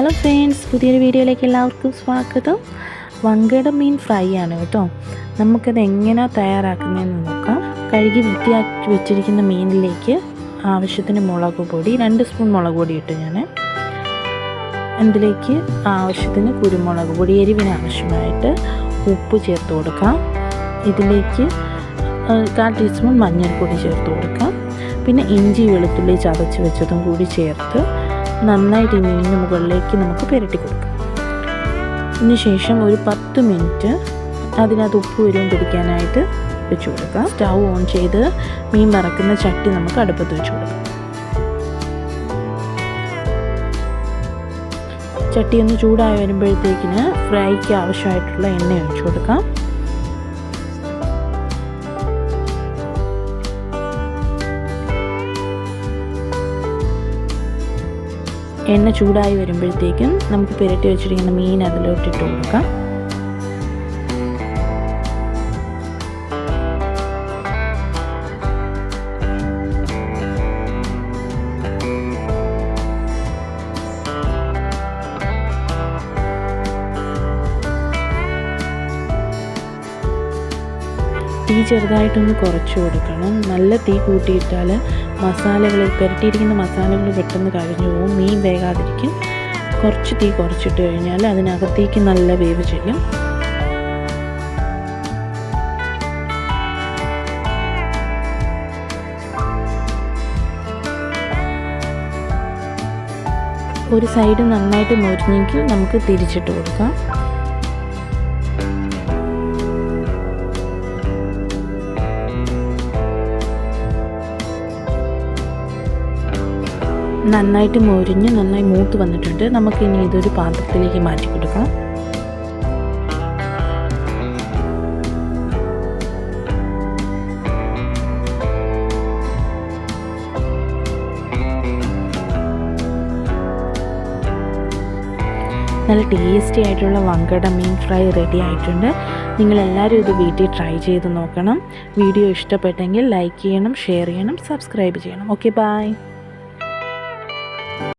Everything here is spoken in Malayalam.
ഹലോ ഫ്രണ്ട്സ്, പുതിയൊരു വീഡിയോയിലേക്ക് എല്ലാവർക്കും സ്വാഗതം. വങ്കട മീൻ ഫ്രൈ ആണ് കേട്ടോ. നമുക്കത് എങ്ങനെയാണ് തയ്യാറാക്കുന്നതെന്ന് നോക്കാം. കഴുകി വൃത്തിയാക്കി വെച്ചിരിക്കുന്ന മീനിലേക്ക് ആവശ്യത്തിന് മുളക് പൊടി, 2 സ്പൂൺ മുളക് പൊടി ഇട്ട് ഞാൻ അതിലേക്ക് ആവശ്യത്തിന് കുരുമുളക് പൊടി, എരിവിന് ആവശ്യമായിട്ട് ഉപ്പ് ചേർത്ത് കൊടുക്കാം. ഇതിലേക്ക് 1/4 ടീസ്പൂൺ മഞ്ഞൾപ്പൊടി ചേർത്ത് കൊടുക്കാം. പിന്നെ ഇഞ്ചി വെളുത്തുള്ളി ചതച്ച് വെച്ചതും കൂടി ചേർത്ത് നന്നായിട്ട് മീനിന് മുകളിലേക്ക് നമുക്ക് പുരട്ടി കൊടുക്കാം. അതിനുശേഷം ഒരു 10 മിനിറ്റ് അതിനകത്ത് ഉപ്പ് വരും പിടിക്കാനായിട്ട് വെച്ച് കൊടുക്കാം. സ്റ്റൗ ഓൺ ചെയ്ത് മീൻ വറക്കുന്ന ചട്ടി നമുക്ക് അടുപ്പത്ത് വെച്ച് കൊടുക്കാം. ചട്ടി ഒന്ന് ചൂടായി വരുമ്പോഴത്തേക്കിന് ഫ്രൈക്ക് ആവശ്യമായിട്ടുള്ള എണ്ണ ഒഴിച്ചു കൊടുക്കാം. എണ്ണ ചൂടായി വരുമ്പോഴത്തേക്കും നമുക്ക് പുരട്ടി വെച്ചിരിക്കുന്ന മീൻ അതിലോട്ടിട്ട് കൊടുക്കാം. തീ ചെറുതായിട്ടൊന്ന് കുറച്ച് കൊടുക്കണം. നല്ല തീ കൂട്ടിയിട്ടാൽ പുരട്ടിയിരിക്കുന്ന മസാലകൾ പെട്ടെന്ന് കഴിഞ്ഞു പോകും, മീൻ വേകാതിരിക്കും. കുറച്ച് തീ കുറച്ചിട്ട് കഴിഞ്ഞാൽ അതിനകത്തേക്ക് നല്ല വേവ് ചെല്ലും. ഒരു സൈഡ് നന്നായിട്ട് മൊരിഞ്ഞെങ്കിൽ നമുക്ക് തിരിച്ചിട്ട് കൊടുക്കാം. നന്നായിട്ട് മൊരിഞ്ഞ് നന്നായി മൂത്ത് വന്നിട്ടുണ്ട്. നമുക്കിനി ഇതൊരു പാത്രത്തിലേക്ക് മാറ്റി കൊടുക്കാം. നല്ല ടേസ്റ്റി ആയിട്ടുള്ള വങ്കട മീൻ ഫ്രൈ റെഡി ആയിട്ടുണ്ട്. നിങ്ങളെല്ലാവരും ഇത് വീട്ടിൽ ട്രൈ ചെയ്ത് നോക്കണം. വീഡിയോ ഇഷ്ടപ്പെട്ടെങ്കിൽ ലൈക്ക് ചെയ്യണം, ഷെയർ ചെയ്യണം, സബ്സ്ക്രൈബ് ചെയ്യണം. Okay, by.